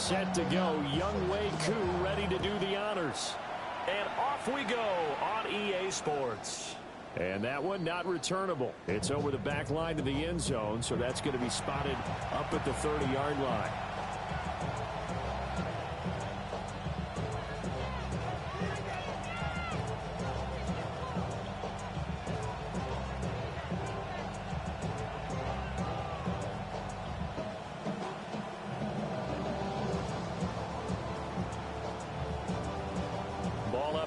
set to go. Young Wei Koo ready to do the honors. And off we go on EA Sports. And that one not returnable. It's over the back line to the end zone, so that's going to be spotted up at the 30-yard line.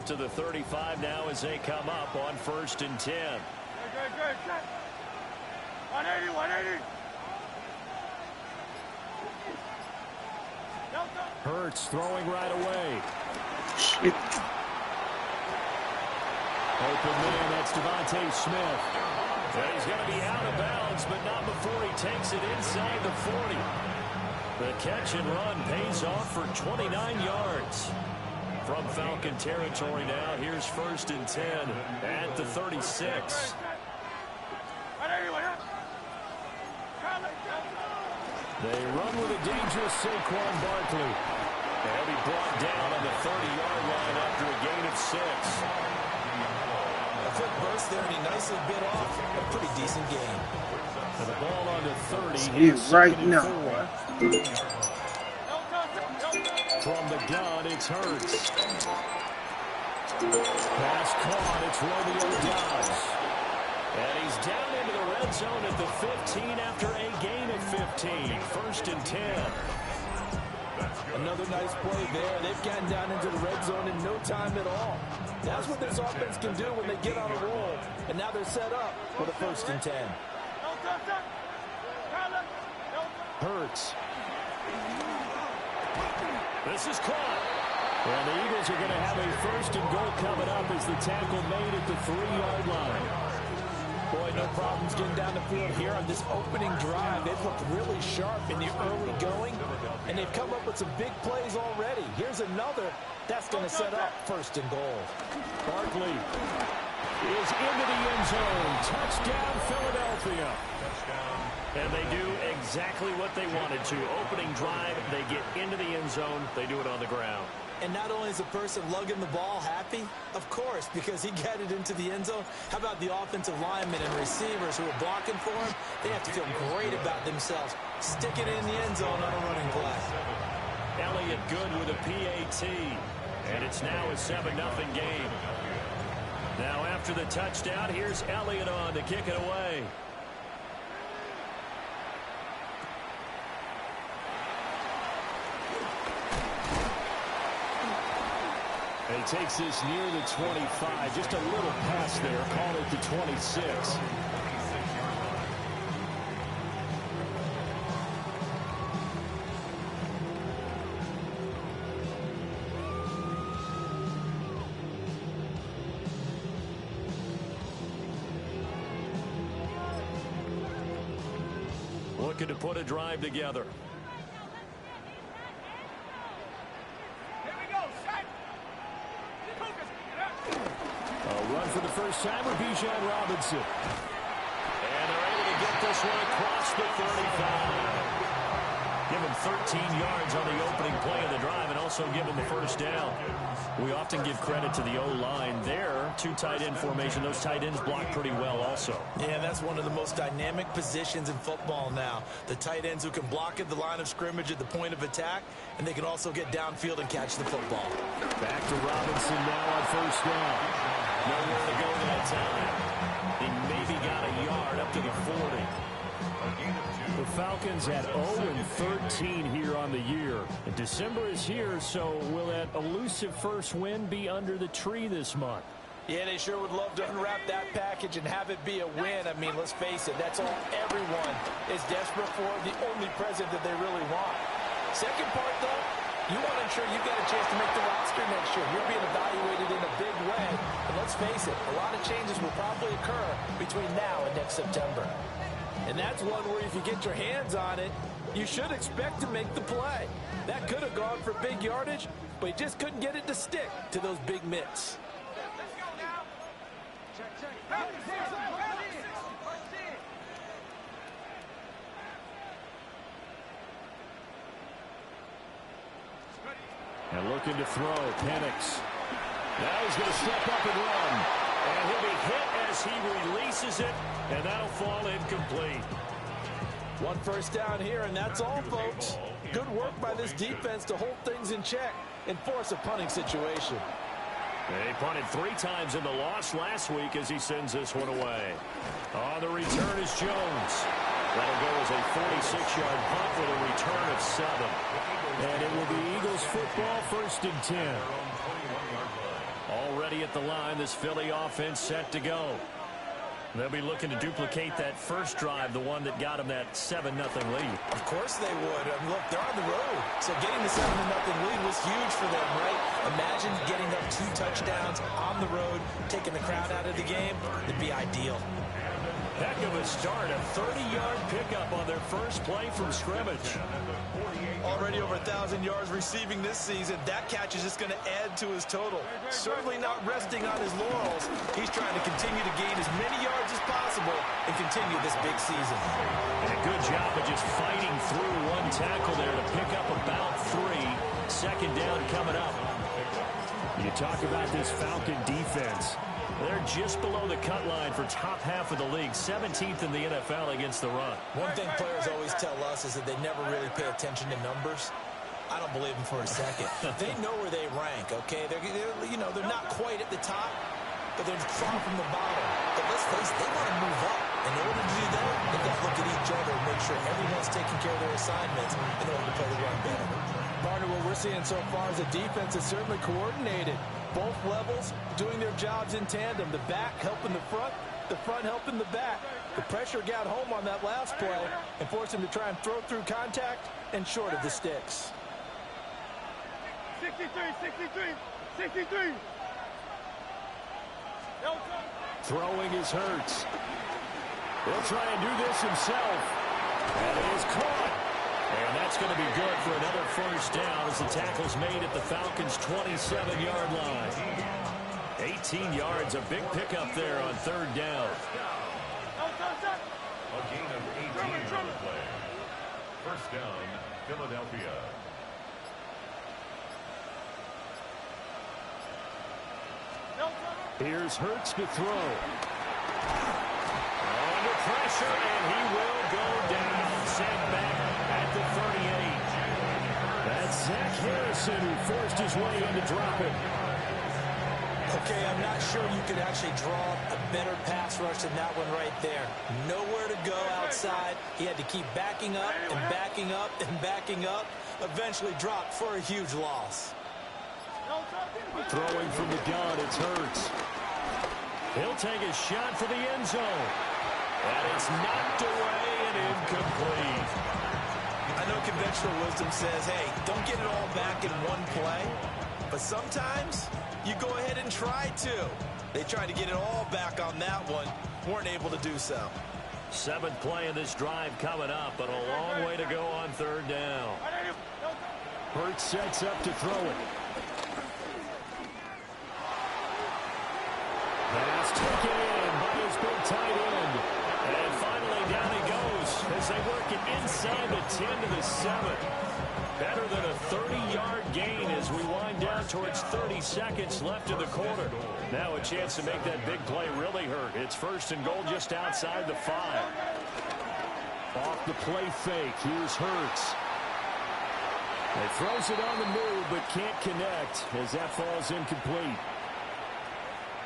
To the 35 now as they come up on 1st and 10. Good. 180, 180. Hurts throwing right away. Shit. Open man, that's Devontae Smith. And he's going to be out of bounds, but not before he takes it inside the 40. The catch and run pays off for 29 yards. From Falcon territory now, here's 1st and 10 at the 36. They run with a dangerous Saquon Barkley. And he brought down on the 30-yard line after a gain of 6. A quick burst there, and he nicely bit off a pretty decent gain. And the ball on the 30. He's right now. From the gun, it's Hurts. Pass caught, it's Romeo Doubs. And he's down into the red zone at the 15 after a gain of 15. 1st and 10. Another nice play there. They've gotten down into the red zone in no time at all. That's what this offense can do when they get on a roll. And now they're set up for the 1st and 10. Hurts. This is caught. And the Eagles are going to have a 1st and goal coming up as the tackle made at the 3-yard line. Boy, no problems getting down the field here on this opening drive. They've looked really sharp in the early going, and they've come up with some big plays already. Here's another that's going to set up 1st and goal. Barkley is into the end zone. Touchdown, Philadelphia. And they do exactly what they wanted to. Opening drive, they get into the end zone. They do it on the ground. And not only is the person lugging the ball happy, of course, because he got it into the end zone. How about the offensive linemen and receivers who are blocking for him? They have to feel great about themselves. Sticking it in the end zone on a running play. Elliott good with a PAT. And it's now a 7-0 game. Now after the touchdown, here's Elliott on to kick it away. He takes this near the 25. Just a little pass there. Call it the 26. Looking to put a drive together. Run for the first timer, Bijan Robinson. And they're able to get this one across the 35. Give him 13 yards on the opening play of the drive and also give him the 1st down. We often give credit to the O-line there. 2 tight end formation. Those tight ends block pretty well also. Yeah, that's one of the most dynamic positions in football now. The tight ends who can block at the line of scrimmage at the point of attack, and they can also get downfield and catch the football. Back to Robinson now on 1st down. Nowhere to go that time. He maybe got a yard up to the 40. The Falcons at 0-13 here on the year. And December is here, so will that elusive first win be under the tree this month? Yeah, they sure would love to unwrap that package and have it be a win. I mean, let's face it, that's all everyone is desperate for, the only present that they really want. Second part, though, you want to ensure you've got a chance to make the roster next year. You're being evaluated in a big way. And let's face it, a lot of changes will probably occur between now and next September. And that's one where if you get your hands on it, you should expect to make the play. That could have gone for big yardage, but he just couldn't get it to stick to those big mitts. And looking to throw, Penix. Now he's going to step up and run. And he'll be hit as he releases it, and that'll fall incomplete. One first down here, and that's all, folks. Good work by this defense to hold things in check and force a punting situation. They punted 3 times in the loss last week as he sends this one away. On the return is Jones. That'll go as a 46-yard punt with a return of 7. And it will be Eagles football, 1st and 10. Already at the line, this Philly offense set to go. They'll be looking to duplicate that first drive, the one that got them that 7-0 lead. Of course they would. Look, they're on the road, so getting the 7-0 lead was huge for them, right? Imagine getting up 2 touchdowns on the road, taking the crowd out of the game. It'd be ideal. Heck of a start, a 30-yard pickup on their first play from scrimmage. Already over 1,000 yards receiving this season. That catch is just going to add to his total. Certainly not resting on his laurels. He's trying to continue to gain as many yards as possible and continue this big season. And a good job of just fighting through one tackle there to pick up about 3. 2nd down coming up. You talk about this Falcon defense. They're just below the cut line for top half of the league, 17th in the NFL against the run. One thing players always tell us is that they never really pay attention to numbers. I don't believe them for a second. They know where they rank, okay? They're not quite at the top, but they're far from the bottom. But let's face it, they want to move up. In order to do that, they've got to look at each other and make sure everyone's taking care of their assignments in order to play the run better. Partner, what we're seeing so far is the defense is certainly coordinated. Both levels doing their jobs in tandem. The back helping the front helping the back. The pressure got home on that last play and forced him to try and throw through contact and short of the sticks. 63, 63, 63. Throwing is Hurts. He'll try and do this himself. And it is caught. And that's going to be good for another first down as the tackle's made at the Falcons' 27-yard line. 18 yards, a big pickup there on 3rd down. A gain of 18 on the play. First down, Philadelphia. Here's Hurts to throw. Under pressure, and he will go down. Sent back at the 38. That's Zach Harrison who forced his way in to drop it. Okay, I'm not sure you could actually draw a better pass rush than that one right there. Nowhere to go outside. He had to keep backing up and backing up and backing up. Eventually dropped for a huge loss. Throwing from the gun, it's Hurts. He'll take a shot for the end zone. And it's knocked away and incomplete. I know conventional wisdom says, hey, don't get it all back in one play. But sometimes you go ahead and try to. They tried to get it all back on that one. Weren't able to do so. 7th play of this drive coming up, but a long way to go on 3rd down. Hurts sets up to throw it. Pass taken in by his big tight end. And finally down he goes as they work it inside the 10 to the 7. Better than a 30-yard gain as we wind down towards 30 seconds left in the quarter. Now a chance to make that big play really hurt. It's 1st and goal just outside the 5. Off the play fake. Here's Hurts. He throws it on the move but can't connect as that falls incomplete.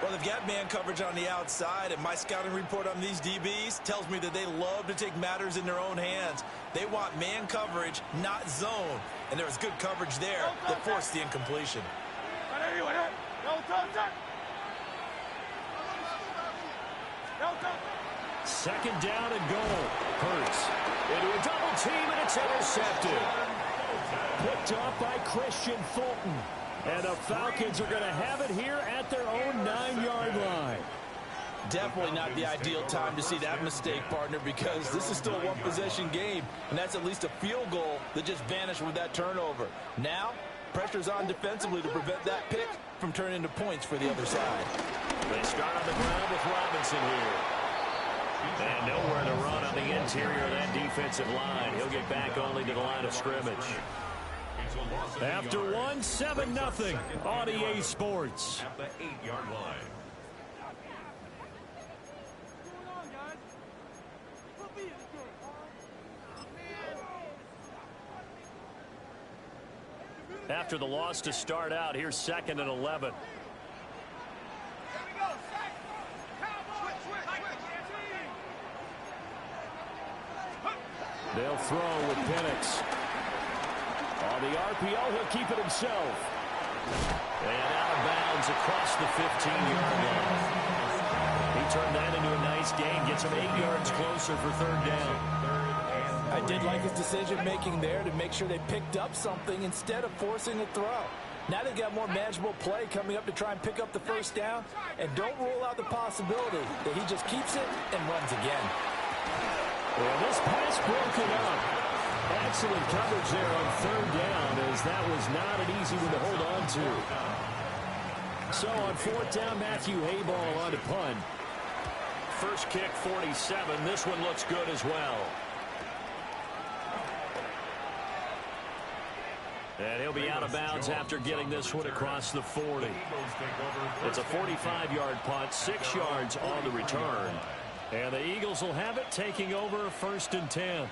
Well, they've got man coverage on the outside, and my scouting report on these DBs tells me that they love to take matters in their own hands. They want man coverage, not zone. And there was good coverage there that forced the incompletion. 2nd down and goal. Hurts into a double team, and it's intercepted. Picked off by Christian Fulton. And the Falcons are going to have it here at their own 9-yard line. Definitely not the ideal time to see that mistake, partner, because this is still a one-possession game, and that's at least a field goal that just vanished with that turnover. Now, pressure's on defensively to prevent that pick from turning into points for the other side. They start on the ground with Robinson here. And nowhere to run on the interior of that defensive line. He'll get back only to the line of scrimmage. After one, 7-0 on EA Sports. At the 8-yard line. After the loss to start out, here's 2nd and 11. They'll throw with Penix. On the RPO, he'll keep it himself. And out of bounds across the 15-yard line. He turned that into a nice gain, gets him 8 yards closer for 3rd down. I did like his decision-making there to make sure they picked up something instead of forcing a throw. Now they've got more manageable play coming up to try and pick up the 1st down, and don't rule out the possibility that he just keeps it and runs again. Well, this pass broken up. Excellent coverage there on 3rd down, as that was not an easy one to hold on to. So on 4th down, Matthew Hayball on to punt. First kick, 47. This one looks good as well. And he'll be out of bounds after getting this one across the 40. It's a 45-yard punt, 6 yards on the return. And the Eagles will have it, taking over 1st and 10.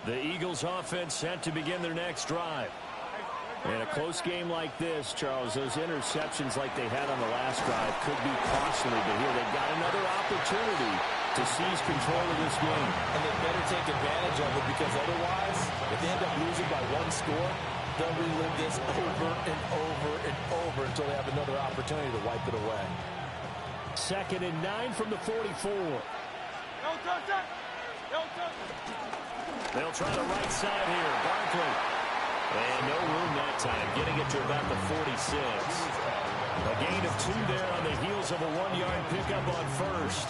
The Eagles offense set to begin their next drive. In a close game like this, Charles, those interceptions like they had on the last drive could be costly, but here they've got another opportunity to seize control of this game. And they better take advantage of it, because otherwise, if they end up losing by 1 score, they'll relive this over and over and over until they have another opportunity to wipe it away. 2nd and 9 from the 44. They'll try the right side here. Barkley. And no room that time, getting it to about the 46. A gain of 2 there on the heels of a 1-yard pickup on 1st.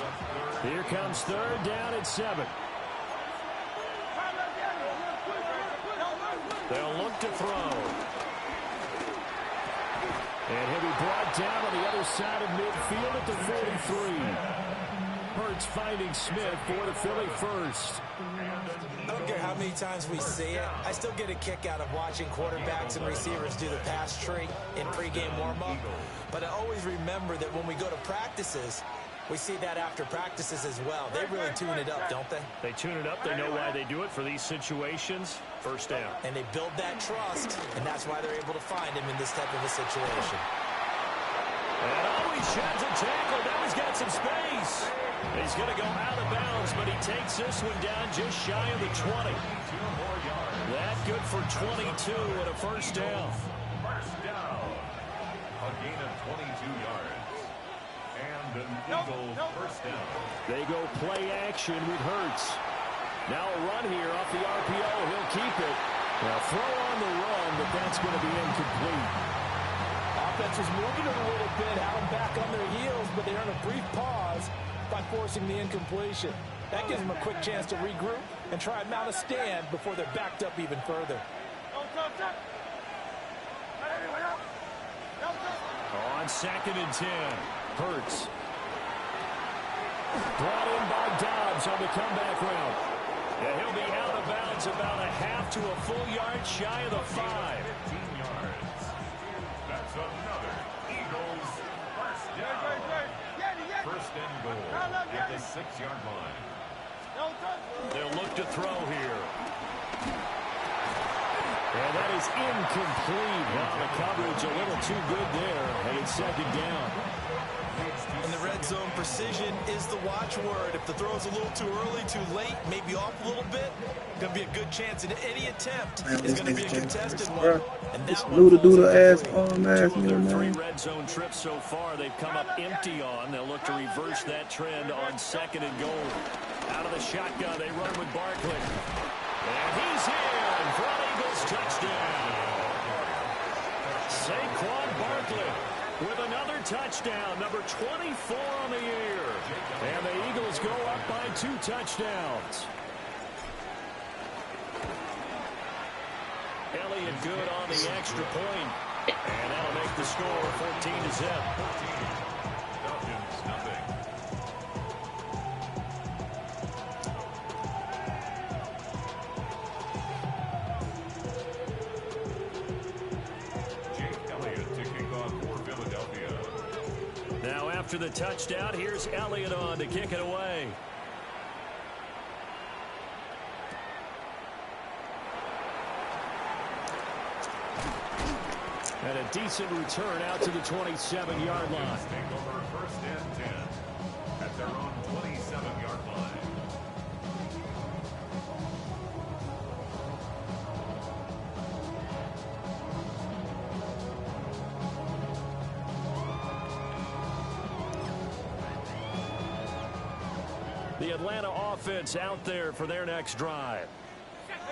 Here comes 3rd down and 7. They'll look to throw. And he'll be brought down on the other side of midfield at the 43. Hurts finding Smith for the Philly first. I don't care how many times we see it. I still get a kick out of watching quarterbacks and receivers do the pass tree in pregame warm-up. But I always remember that when we go to practices, we see that after practices as well. They really tune it up, don't they? They tune it up. They know why they do it for these situations. 1st down. And they build that trust, and that's why they're able to find him in this type of a situation. And he sheds a tackle. Now he's got some space. He's going to go out of bounds, but he takes this one down just shy of the 20. That good for 22 and a 1st down. 1st down. A gain of 22 yards. And an Eagles 1st down. They go play action with Hurts. Now a run here off the RPO. He'll keep it. Now throw on the run, but that's going to be incomplete. Offense was moving it a little bit, had them back on their heels, but they earn a brief pause by forcing the incompletion. That gives them a quick chance to regroup and try and mount a stand before they're backed up even further. On 2nd and 10, Hurts. Brought in by Dobbs on the comeback route. And he'll be out of bounds about a half to a full yard shy of the 5. 15 yards. That's another Eagles 1st down. 1st and goal at the 6-yard line. They'll look to throw here. And that is incomplete. Well, the coverage a little too good there. And it's 2nd down. In the red zone, precision is the watchword. If the throw's a little too early, too late, maybe off a little bit, going to be a good chance. And any attempt is going to be a contested one. And that one ass Two of their 3 red zone trips so far, they've come up empty on. They'll look to reverse that trend on 2nd and goal. Out of the shotgun, they run with Barkley. And he's in for an Eagles touchdown. Saquon Barkley with another touchdown, number 24 on the year. And the Eagles go up by 2 touchdowns. Elliott good on the extra point. And that'll make the score 14-0. Falcons nothing. after the touchdown. Here's Elliott on to kick it away. And a decent return out to the 27-yard line. Take over first and 10 at their own 27-yard line. The Atlanta offense out there for their next drive.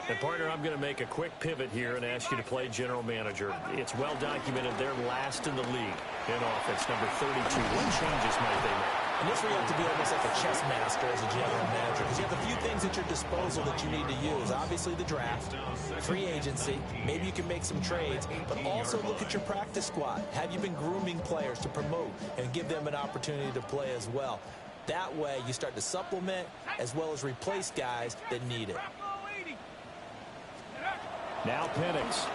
And, partner, I'm going to make a quick pivot here and ask you to play general manager. It's well documented they're last in the league in offense, number 32. What changes might they make? And this where you have to be almost like a chess master as a general manager, because you have a few things at your disposal that you need to use. Obviously the draft, free agency, maybe you can make some trades, but also look at your practice squad. Have you been grooming players to promote and give them an opportunity to play as well? That way you start to supplement as well as replace guys that need it. Now Penix.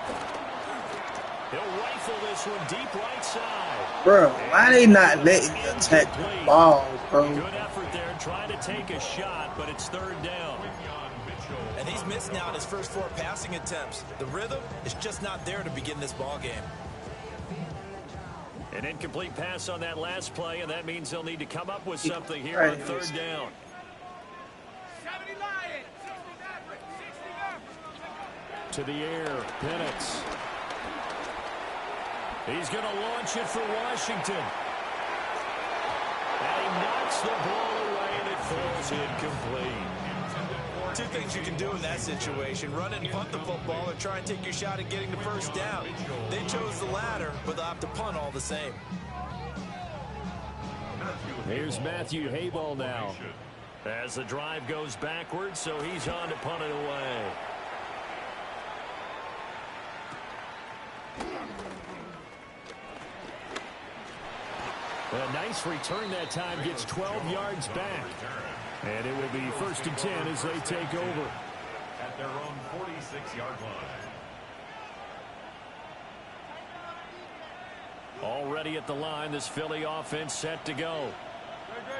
He'll rifle this one deep right side. Bro, why they not letting you attack the ball, bro? Good effort there trying to take a shot, but it's third down. And he's missed now in his first 4 passing attempts. The rhythm is just not there to begin this ball game. An incomplete pass on that last play, and that means they'll need to come up with something here on third down. To the air, Penix. He's going to launch it for Washington. And he knocks the ball away, and it falls incomplete. 2 things you can do in that situation: run and punt the football, or try and take your shot at getting the first down. They chose the latter, but they'll have to punt all the same. Here's Matthew Hayball now as the drive goes backwards, so he's on to punt it away. A nice return that time, gets 12 yards back. And it will be first and 10 as they take over. At their own 46-yard line. Already at the line, this Philly offense set to go.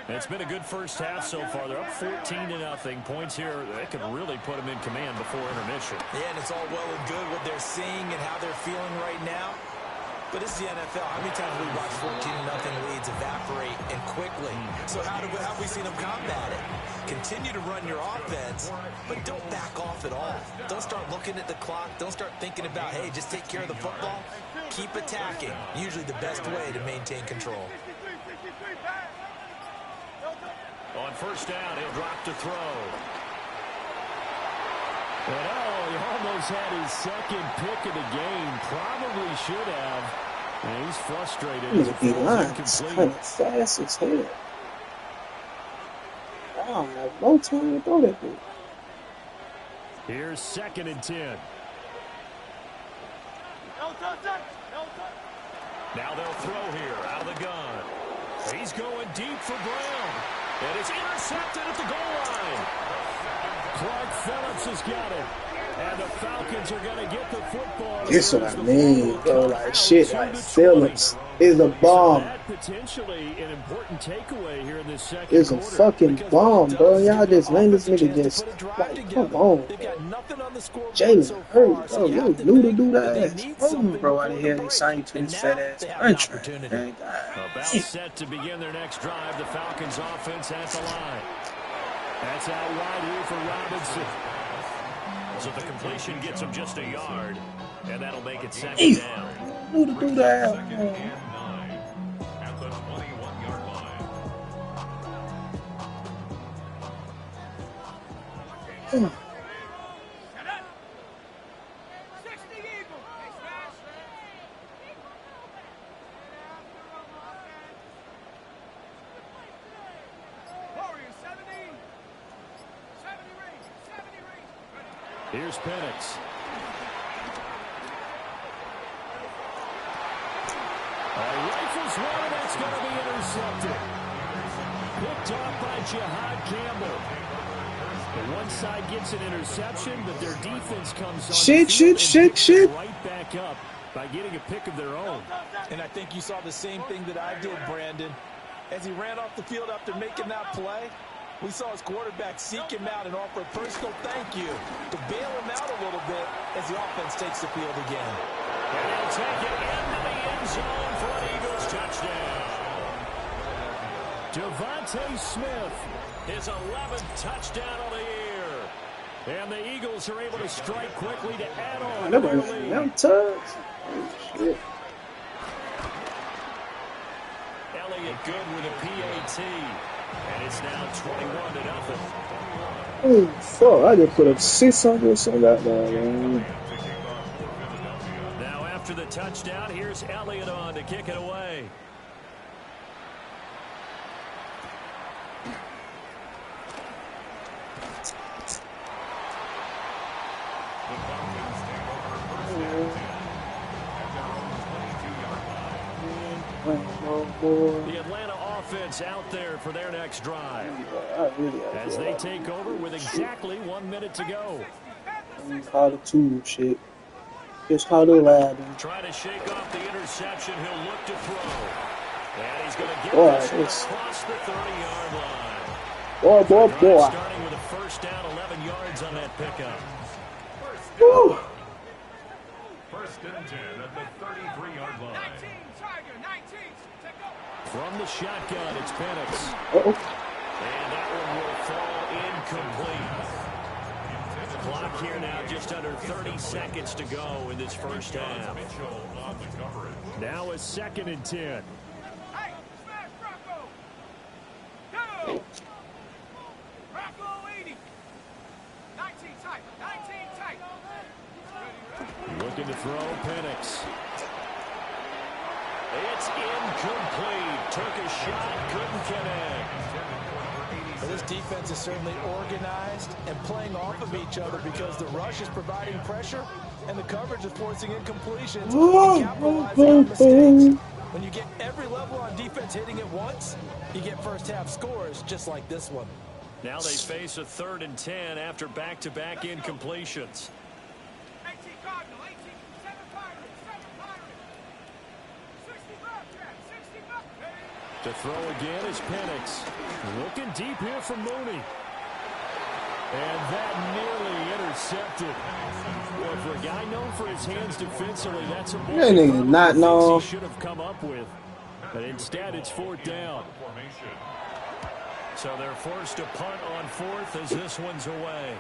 It's been a good first half so far. They're up 14-0. Points here, they could really put them in command before intermission. Yeah, and it's all well and good what they're seeing and how they're feeling right now. But this is the NFL. How many times have we watched 14-0 leads evaporate and quickly? So how have we seen them combat it? Continue to run your offense, but don't back off at all. Don't start looking at the clock. Don't start thinking about, hey, just take care of the football. Keep attacking. Usually the best way to maintain control. On first down, he'll drop to throw. And he almost had his second pick of the game. Probably should have. And he's frustrated. He's kind of fast as hell. I don't have no time to throw that thing. Here's second and 10. Now they'll throw here out of the gun. He's going deep for Brown. And it's intercepted at the goal line. Clark Phillips has got it. And the Falcons are going to get the football. That's what I mean, bro. Like, shit, like, Phillips is a bomb. Potentially an important takeaway here in this second It's a fucking bomb, bro. Y'all just letting this nigga just, like, come on. Jalen Hurts, bro. You knew to do that ass. Bro, out of here, they signed you to this fat ass country. About set to begin their next drive. The Falcons offense at the line. That's out wide here for Robinson. So the completion gets him just a yard, and that'll make it second down. Who to do that? Second and 9 at the 21-yard line. Here's Penix. Rifles one, that's going to be intercepted. Picked off by Jihad Campbell. The one side gets an interception, but their defense comes on. Shit. Right back up by getting a pick of their own. And I think you saw the same thing that I did, Brandon. as he ran off the field after making that play. We saw his quarterback seek him out and offer a personal thank you to bail him out a little bit as the offense takes the field again. And he'll take it into the end zone for an Eagles touchdown. Devontae Smith, his 11th touchdown of the year. And the Eagles are able to strike quickly to add on to their lead. Shit. Elliott good with a PAT. And it's now 21-0. Oh, fuck. I just put up 600 or something like that, man. Now after the touchdown, here's Elliott on to kick it away. The Atlanta offense out there for their next drive. As they take over with exactly 1 minute to go. Call the two shit. Just call the lab. Try to shake off the interception. He'll look to throw. And he's going to get this one across the 30-yard line. Boy. Starting with a first down, 11 yards on that pickup. Woo. First and 10 at the 33-yard line. From the shotgun, it's Penix. And that one will fall incomplete. Clock here now, just under 30 seconds to go in this first half. Now a 2nd and 10. Looking to throw, Penix. It's incomplete. Took a shot, couldn't connect. Well, this defense is certainly organized and playing off of each other because the rush is providing pressure and the coverage is forcing incompletions and capitalizing on mistakes. When you get every level on defense hitting at once, you get first half scores just like this one. Now they face a 3rd and 10 after back-to-back incompletions. To throw again is Penix. Looking deep here from Mooney. And that nearly intercepted. Well, for a guy known for his hands defensively, that's a ball he should have come up with. But instead, it's 4th down. So they're forced to punt on 4th as this one's away.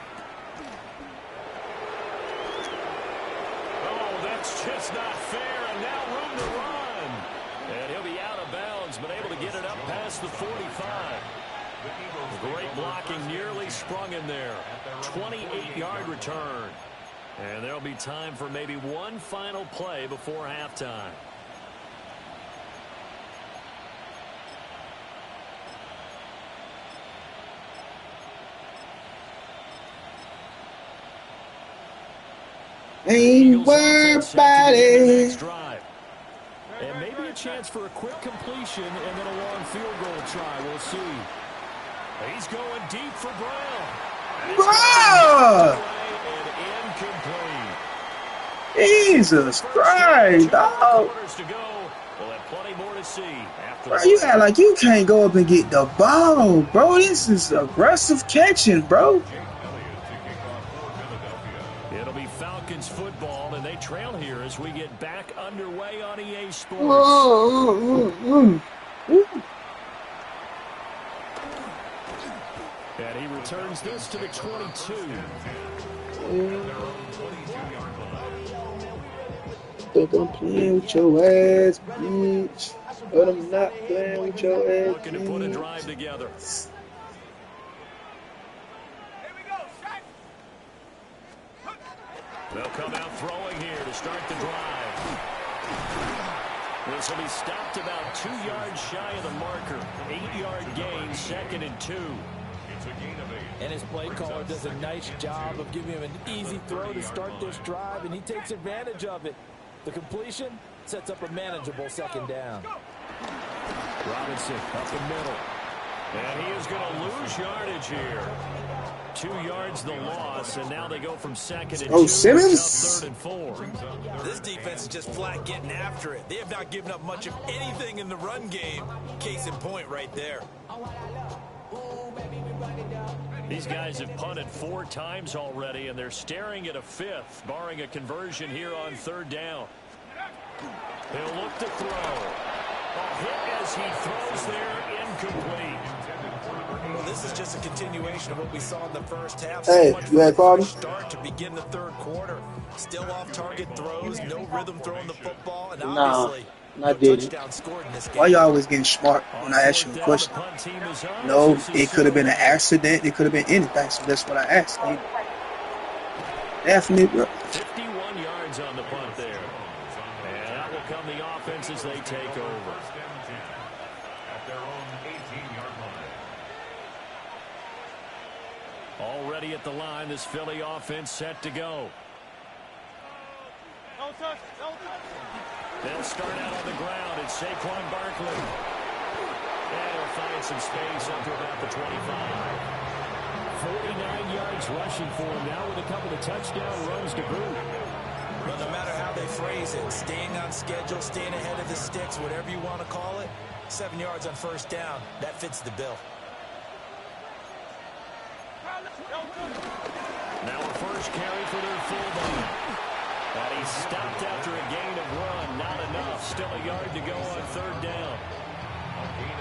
Oh, that's just not fair. And now room to run. And he'll be out of bounds, but able to get it up past the 45. Great blocking, nearly sprung in there. 28-yard return. And there'll be time for maybe one final play before halftime. Ain't worried about it. And maybe a chance for a quick completion and then a long field goal try. We'll see. He's going deep for Brown. Bruh! And incomplete. Jesus Christ, dog. We'll have plenty more to see after. Bro, you act like you can't go up and get the ball, bro. This is aggressive catching, bro. It'll be Falcons football, and they trail here as we get back underway on EA Sports. And he returns this to the 22. Think I'm playing with your ass, bitch. But I'm not playing with your ass, Looking to put a drive together. They'll come out throwing here to start the drive. This will be stopped about 2 yards shy of the marker. 8-yard gain, 2nd and 2. And his play caller does a nice job of giving him an easy throw to start this drive, and he takes advantage of it. The completion sets up a manageable 2nd down. Robinson up the middle. And he is going to lose yardage here. 2 yards the loss, and now they go from second and 2 Simmons. to 3rd and 4. This defense is just flat getting after it. They have not given up much of anything in the run game. Case in point right there. These guys have punted 4 times already, and they're staring at a 5th, barring a conversion here on 3rd down. He'll look to throw. A hit as he throws there, incomplete. Well, this is just a continuation of what we saw in the first half. Hey, So much you had for a problem? start to begin the 3rd quarter. Still off-target throws, no rhythm throwing the football, and Nah, obviously I no didn't. touchdown scored in this game. Why y'all always getting smart when I ask you a question? No, it could have been an accident. It could have been anything. So that's what I asked. Definitely, bro. 51 yards on the punt there. And that will come the offense as they take over. At their own 18-yard line. Already at the line, this Philly offense set to go. No touch, no touch. They'll start out on the ground. It's Saquon Barkley. And he'll find some space up to about the 25. 49 yards rushing for him now with a couple of touchdown runs to boot. But no matter how they phrase it, staying on schedule, staying ahead of the sticks, whatever you want to call it, 7 yards on 1st down, that fits the bill. Now a first carry for their fullback. And he stopped after a gain of 1. Not enough. Still a yard to go on 3rd down.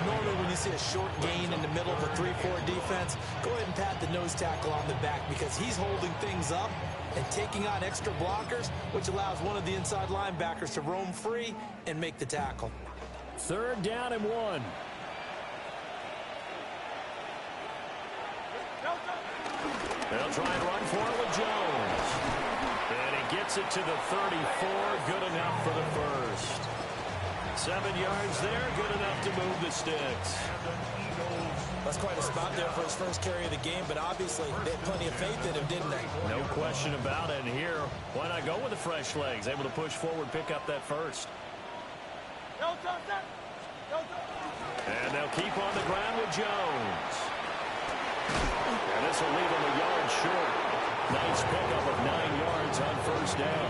Normally when you see a short gain in the middle of a 3-4 defense, go ahead and pat the nose tackle on the back because he's holding things up and taking on extra blockers, which allows one of the inside linebackers to roam free and make the tackle. 3rd down and 1. They'll try and run for it with Jones. And he gets it to the 34. Good enough for the first. 7 yards there. Good enough to move the sticks. That's quite a spot there for his first carry of the game, but obviously they had plenty of faith in him, didn't they? No question about it. And here, why not go with the fresh legs? Able to push forward, pick up that first. And they'll keep on the ground with Jones. And this will leave him a yard short. Nice pickup of 9 yards on 1st down.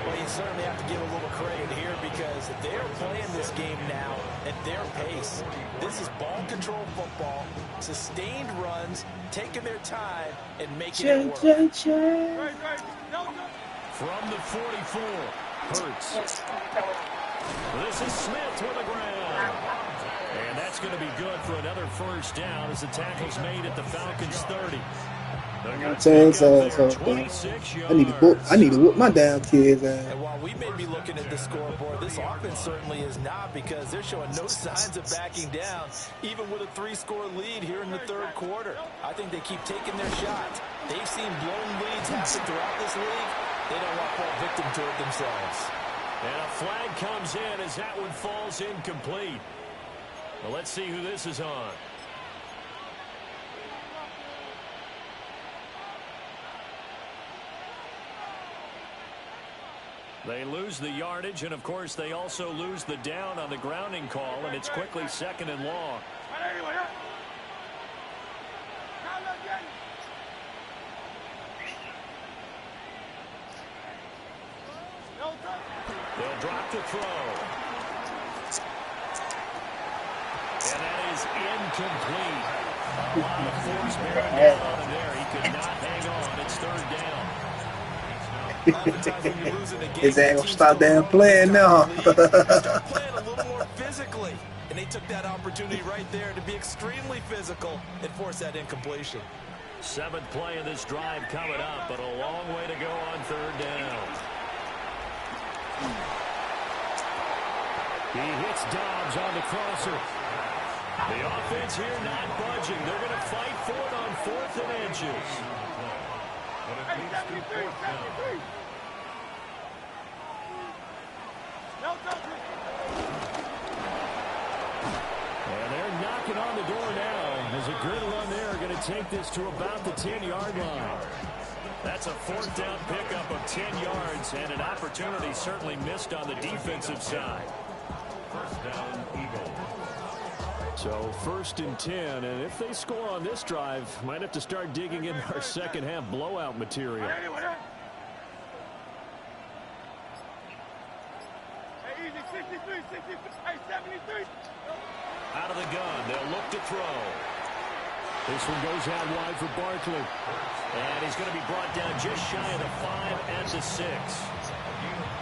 Well, you certainly have to give a little credit here because they're playing this game now at their pace. This is ball control football, sustained runs, taking their time and making it work. From the 44, Hurts. This is Smith with the ground. And that's going to be good for another 1st down as the tackle's made at the Falcons 30. I'm saying his ass off, man. I need to whoop my damn kids' ass. And while we may be looking at the scoreboard, this offense certainly is not because they're showing no signs of backing down, even with a 3-score lead here in the 3rd quarter. I think they keep taking their shots. They've seen blown leads happen throughout this league. They don't want to fall victim to it themselves. And a flag comes in as that one falls incomplete. Well, let's see who this is on. They lose the yardage, and of course they also lose the down on the grounding call, and it's quickly 2nd and long. They'll drop the throw. And that is incomplete. A lot of force bearing down on him there. He could not hang on. It's 3rd down. His ass gonna stop damn playing now. Start playing a little more physically. And they took that opportunity right there to be extremely physical and force that incompletion. 7th play of this drive coming up, but a long way to go on 3rd down. He hits Dobbs on the crosser. The offense here not budging. They're going to fight for it on 4th and inches. And they're knocking on the door now. There's a good run there. Going to take this to about the 10-yard line. That's a 4th down pickup of 10 yards and an opportunity certainly missed on the defensive side. 1st down, Eagles. So 1st and 10, and if they score on this drive, might have to start digging in our second half blowout material. Hey, easy, 63, 63, hey, 73. Out of the gun, they'll look to throw. This one goes out wide for Barkley. And he's going to be brought down just shy of the 5 at the 6.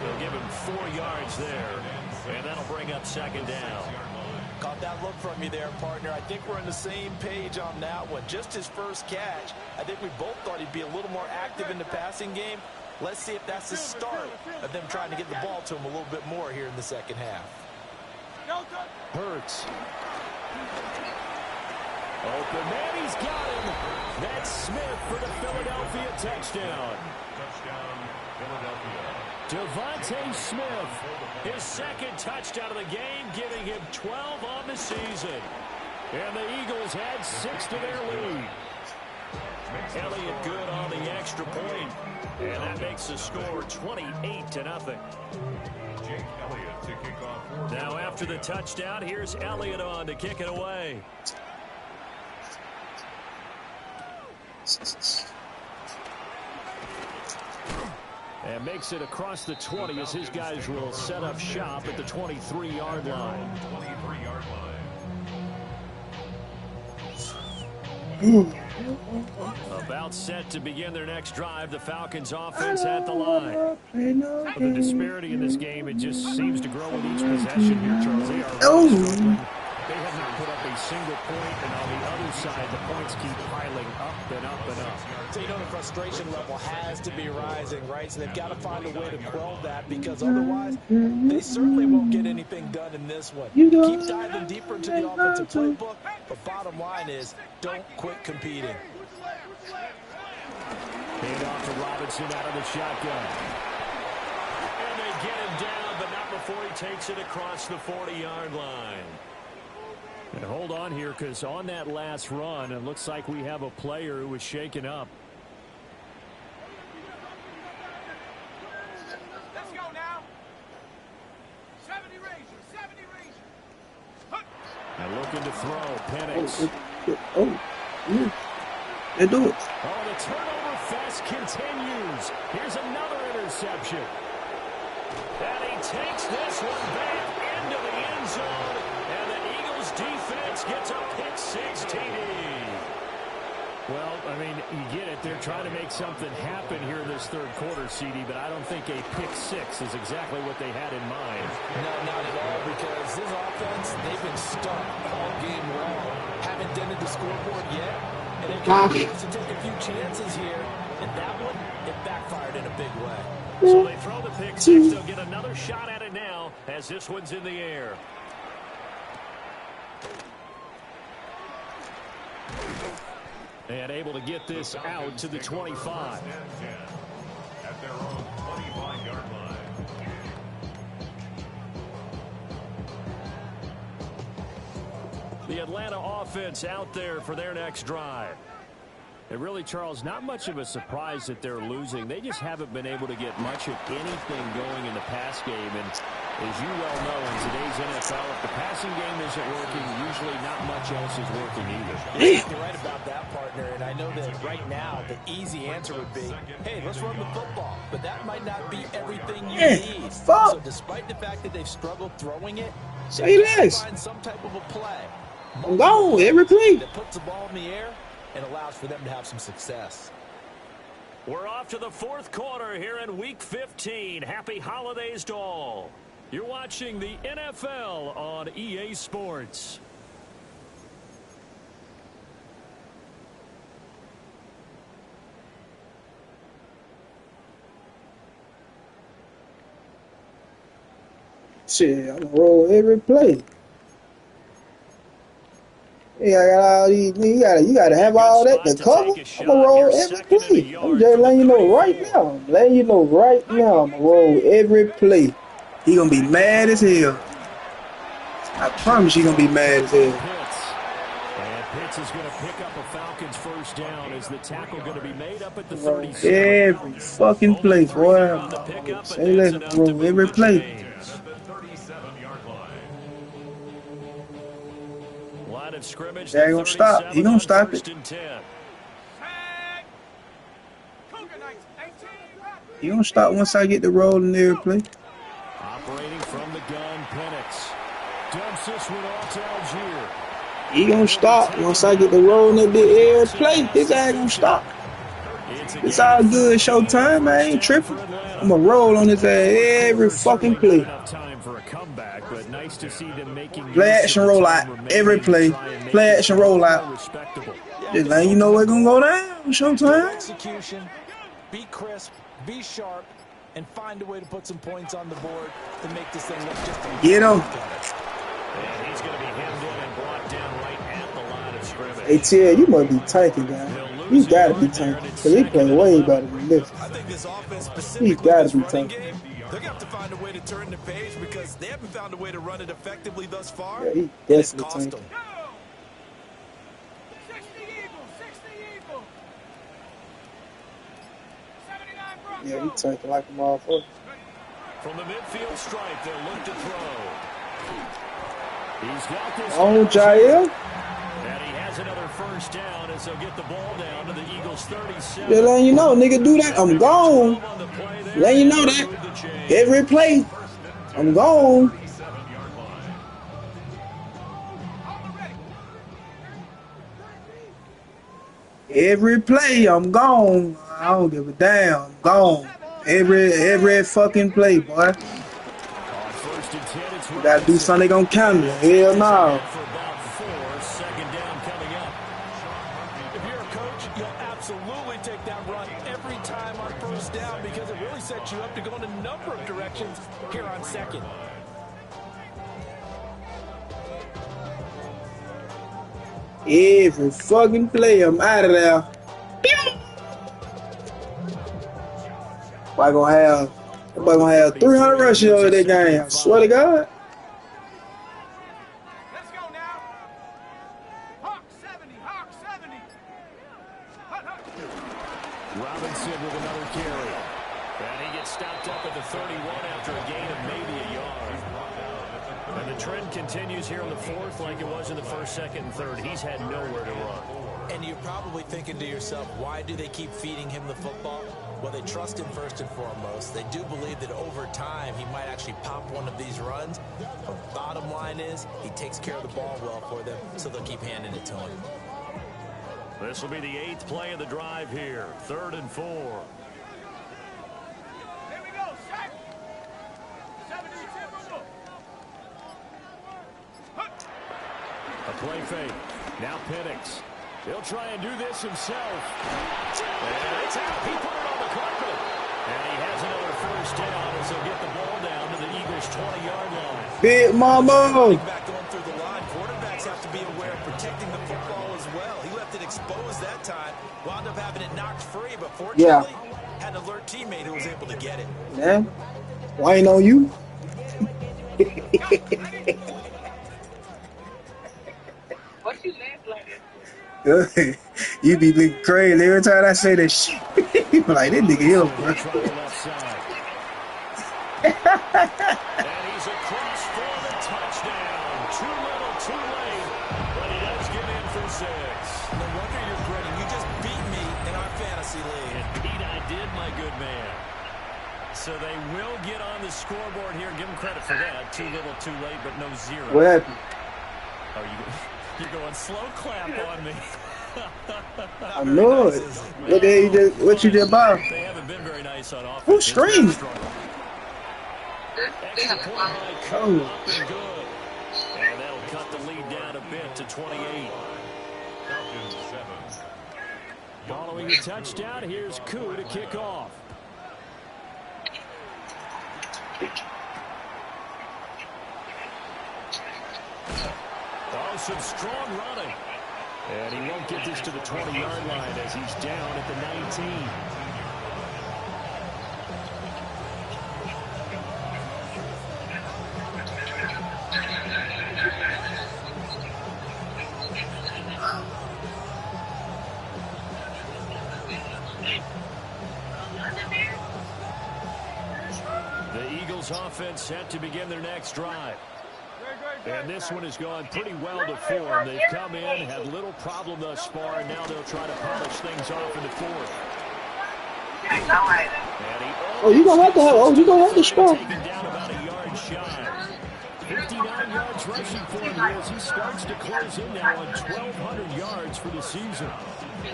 They'll give him 4 yards there, and that'll bring up 2nd down. Caught that look from you there, partner. I think we're on the same page on that one. Just his first catch, I think we both thought he'd be a little more active in the passing game. Let's see if that's the start of them trying to get the ball to him a little bit more here in the second half. Hurts. Open man, he's got him. That's Smith for the Philadelphia touchdown. Touchdown, Philadelphia. Devontae Smith, his 2nd touchdown of the game, giving him 12 on the season. And the Eagles add 6 to their lead. Elliott good on the extra point, and that makes the score 28-0. Jake Elliott to kick off. Now after the touchdown, here's Elliott on to kick it away. And makes it across the 20 as his guys will set up shop at the 23-yard line. 23-yard line. About set to begin their next drive, the Falcons offense at the line. The disparity in this game, it just seems to grow with each possession here, Charles. They are really struggling. They have not put up a single point, and on the other side, the points keep piling up and up and up. So, you know, the frustration level has to be rising, right? So they've got to find a way to quell that, because otherwise they certainly won't get anything done in this one. Keep diving deeper into the offensive playbook, but bottom line is don't quit competing. Hand off to Robinson out of the shotgun. And they get him down, but not before he takes it across the 40-yard line. And hold on here, because on that last run, it looks like we have a player who was shaken up. Let's go now. 70 razor, 70 razor. And looking to throw, Penix. They do it. Oh, the turnover fest continues. Here's another interception. And he takes this one back into the end zone. And the Eagles defense gets a pick-6 TD. Well, I mean, you get it. They're trying to make something happen here in this third quarter, CD, but I don't think a pick-6 is exactly what they had in mind. No, not at all, because this offense, they've been stuck all game long. Haven't dented the scoreboard yet, and they're going to take a few chances here, and that one, it backfired in a big way. So they throw the pick-6. They'll get another shot at it now as this one's in the air. And able to get this out to the 25. At their own 25-yard line. The Atlanta offense out there for their next drive. And really, Charles, not much of a surprise that they're losing. They just haven't been able to get much of anything going in the pass game. And as you well know, in today's NFL, if the passing game isn't working, usually not much else is working either. You're right about that, partner. And I know that right now the easy answer would be, hey, let's run the football. But that might not be everything you need. So despite the fact that they've struggled throwing it, they find some type of a play. I'm gone every play that puts the ball in the air and allows for them to have some success. We're off to the fourth quarter here in Week 15. Happy holidays to all. You're watching the NFL on EA Sports. Shit, I'm gonna roll every play. Yeah, I got all these. You gotta have all that to cover. I'm gonna roll every play. I'm just letting you know right now. I'm letting you know right now. I'm gonna roll every play. He gonna be mad as hell. I promise you gonna be mad as hell. And Pitts is gonna pick up a Falcons first down as the tackle gonna be made up at the 36. Every fucking play, boy. Say that, roll every play. Line of scrimmage. They ain't gonna stop. He gonna stop it. He gonna stop once I get the roll in the play. Operating from the gun, Penix. Dumps this one off to Algier. He gonna stop once I get the roll in the air play. His ass gonna stop. It's all good, showtime. I ain't tripping. I'm gonna roll on his ass every fucking play. Play action roll out every play. Play action roll out. Just letting you know what's gonna go down. Showtime. Execution. Be crisp. Be sharp. And find a way to put some points on the board to make this thing look just a Get him. And he's going to be hemmed in and brought down right at the line of scrimmage. Hey, TL, you must be tanking, guy. You gotta be tanking. Because he playing way better than this. I think this offense He specifically gotta this be running tanking. game, they're going to have to find a way to turn the page because they haven't found a way to run it effectively thus far. Yeah, he and it's definitely cost tanking. them. 60 Eagles, 60 Eagles. 79 Broncos. Yeah, he tanking like a motherfucker. From the midfield stripe, they'll look to throw. He's got this. On Jair. And he has another first down as they'll get the ball down to the Eagles' 37. Just letting you know, nigga, do that. I'm gone. Letting you know that. Every play, I'm gone. Every play, I'm gone. I don't give a damn. I'm gone. Every fucking play, boy. You gotta do something gonna count it. Hell no. Second down coming up. If you're a coach, you'll absolutely take that run every time on first down because it really sets you up to go in a number of directions here on second. Every fucking play, I'm out of there. Boy gonna have 300 rushes over that game. I swear to God. Let's go now. Hawk 70, Hawk 70. Hut, hut. Robinson with another carry. And he gets stopped up at the 31 after a gain of maybe a yard. And the trend continues here in the fourth like it was in the first, second, and third. He's had nowhere to run. And you're probably thinking to yourself, why do they keep feeding him the football? Well, they trust him first and foremost. They do believe that over time he might actually pop one of these runs. But bottom line is he takes care of the ball well for them, so they'll keep handing it to him. This will be the 8th play of the drive here. 3rd and 4. Here we go, sack. 70, Timberwolves. Hut. A play fake. Now Penix. He'll try and do this himself. And it's out. He put it on the carpet. And he has another first down as he'll get the ball down to the Eagles' 20-yard line. Big mama. Back going through the line, quarterbacks have to be aware of protecting the football as well. He left it exposed that time, wound up having it knocked free, but fortunately had an alert teammate who was able to get it. Yeah. Why ain't on you? What you laugh like that? You be looking crazy every time I say that shit. You be like, this nigga here, bro. And he's across for the touchdown. Too little, too late. But he does get in for 6. No wonder you're grinning. You just beat me in our fantasy league. And Pete, I did, my good man. So they will get on the scoreboard here. Give him credit for that. Too little, too late, but no 0. What happened? Oh, you're going slow clap on me. I know it. What you just bought? They haven't been very nice on offense. Who's screaming? Extra point by Cook. Up and good. And that'll cut the lead down a bit to 28. Falcons 7. Following the touchdown, here's Koo to kick off. Oh, some strong running. And he won't get this to the 20-yard line as he's down at the 19. The Eagles offense set to begin their next drive. Great, great, And this one has gone pretty well to form. They've come in, had little problem thus far, and now they'll try to polish things off in the fourth. Oh, you gonna have to have. Oh, you gonna have to start. Taken down about a yard shy. 59 yards rushing for him as he starts to close in now on 1,200 yards for the season.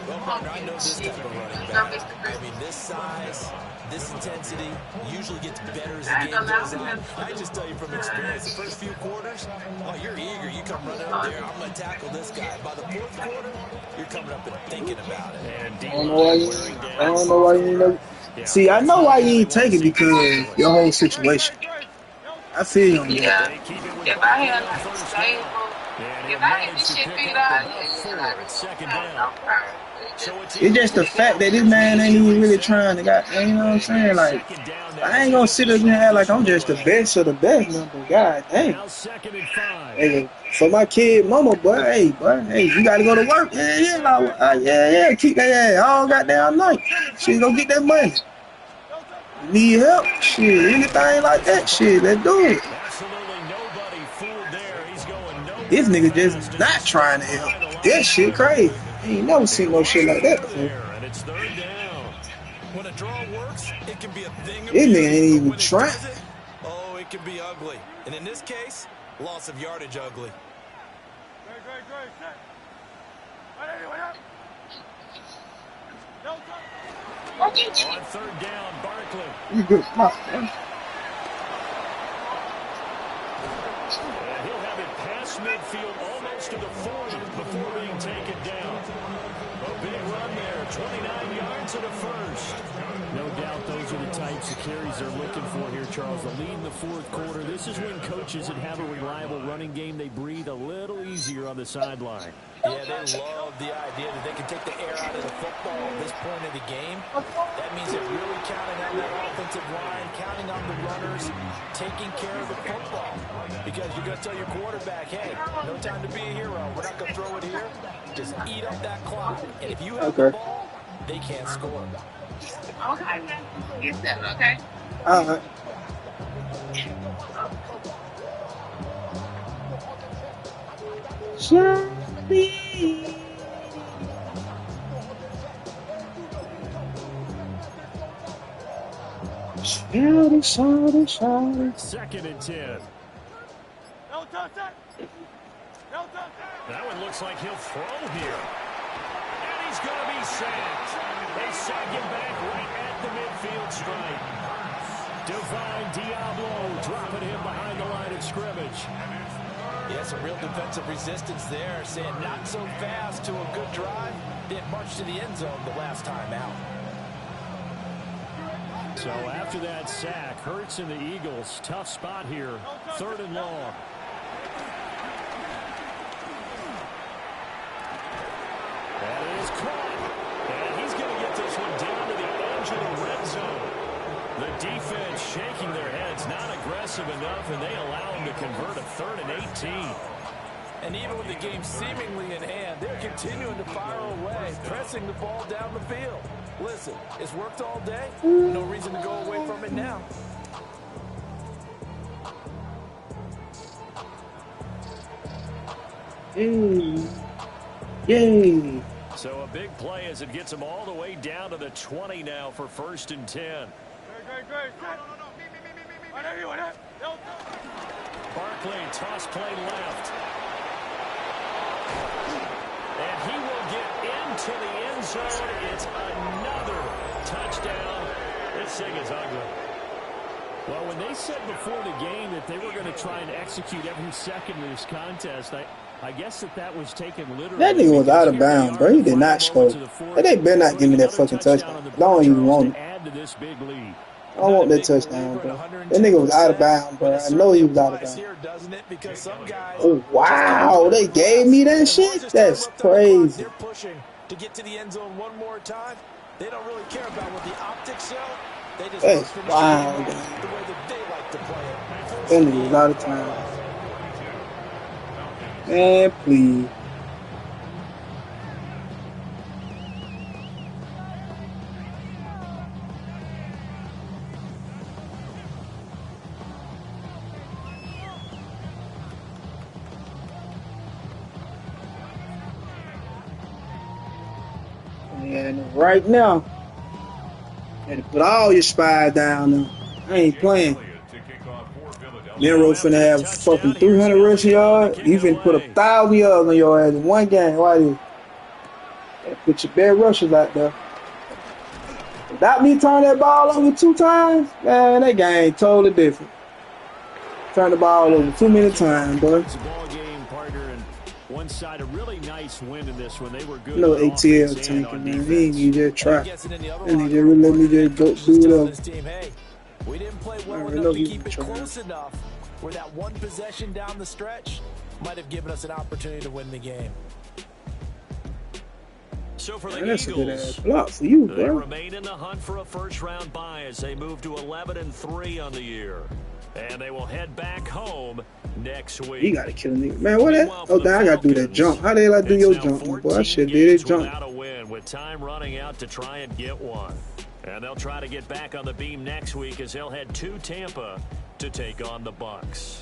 Well, partner, I know this type of running back. I mean, this size, this intensity usually gets better as the game goes on. I just tell you from experience, the first few quarters, oh, you're eager. You come running up there, I'm going to tackle this guy. By the fourth quarter, you're coming up and thinking about it. I don't know why you know. See, I know why you ain't take it because your whole situation. I feel you on that. If I had like a stable, if I had this shit figured out, It's just the fact that this man ain't even really trying to got, you know what I'm saying? Like, I ain't gonna sit up here and act like I'm just the best of the best, man, but god damn. Hey, for my kid mama, boy, hey, you gotta go to work. Yeah, keep that ass all goddamn night. She go get that money. Need help? Shit, anything like that? Shit, let's do it. This nigga just not trying to help. That shit crazy. I ain't never seen no shit like that before. When a draw works, it can be a thing. This nigga ain't even trying. Oh, it can be ugly. And in this case, loss of yardage ugly. On third down, Barkley. You good spot, man. And he'll have it past midfield almost to the 40 before being taken down. A big run there, 29 yards and a first. No doubt those are the types of carries they're looking for here, Charles. The lead in the fourth quarter. This is when coaches that have a reliable running game, they breathe a little easier on the sideline. Yeah, they love the idea that they can take the air out of the football at this point of the game. That means they're really counting on that offensive line, counting on the runners, taking care of the football. Because you're going to tell your quarterback, hey, no time to be a hero. We're not going to throw it here. Just eat up that clock. And if you have the ball, they can't score. Okay. Get that, okay? All right. Shouty. Second and 10. That one looks like he'll throw here. And he's going to be sacked. They sack him back right at the midfield stripe. Divine Diablo dropping him behind the line of scrimmage. Yeah, some real defensive resistance there, saying not so fast to a good drive. Didn't march to the end zone the last time out. So after that sack, Hurts and the Eagles, tough spot here, third and long. That is caught. And he's going to get this one down to the edge of the red zone. The defense shaking their heads, not aggressive enough, and they allow him to convert a 3rd and 18. And even with the game seemingly in hand, they're continuing to fire away, pressing the ball down the field. Listen, it's worked all day. No reason to go away from it now. Yay. So a big play as it gets them all the way down to the 20 now for 1st and 10. Barkley, toss play left. And he will get into the end zone. It's another touchdown. This thing is ugly. Well, when they said before the game that they were going to try and execute every second of this contest, I guess that was taken literally. That nigga was out of bounds, bro. He did not score. They better not give me that fucking touchdown. I don't even want it. I don't want that touchdown, bro. That nigga was out of bounds, bro. I know he was out of bounds. Oh, wow. They gave me that shit? That's crazy. They're pushing to get to the end zone one more time. They don't really care about what the optics show. They just That's wild, the way that they like to play it. That nigga was out of time. Man, please. Yeah, right now. Had to put all your spies down now. I ain't playing. Miro finna have fucking 300 rushing yards. You finna put 1,000 yards on your ass in one game. Why you? Put your best rushers out there. Without me turning that ball over 2 times, man, that game totally different. Turn the ball over too many times, boy. One side, a really nice win in this one. They were good. No ATL tanking, man. He ain't need to try. And he just let me just go do it up. Hey, we didn't play well enough to keep it close enough where that one possession down the stretch might have given us an opportunity to win the game. So for the That's Eagles, a good ass block for you, bro. They remain in the hunt for a first-round bye as they move to 11-3 on the year. And they will head back home next week. You gotta kill a nigga. Man, what that? Oh, damn, I gotta do that jump. How the hell I do your jump, my boy? I should did it jump. A win with time running out to try and get one. And they'll try to get back on the beam next week as they'll head to Tampa to take on the Bucs.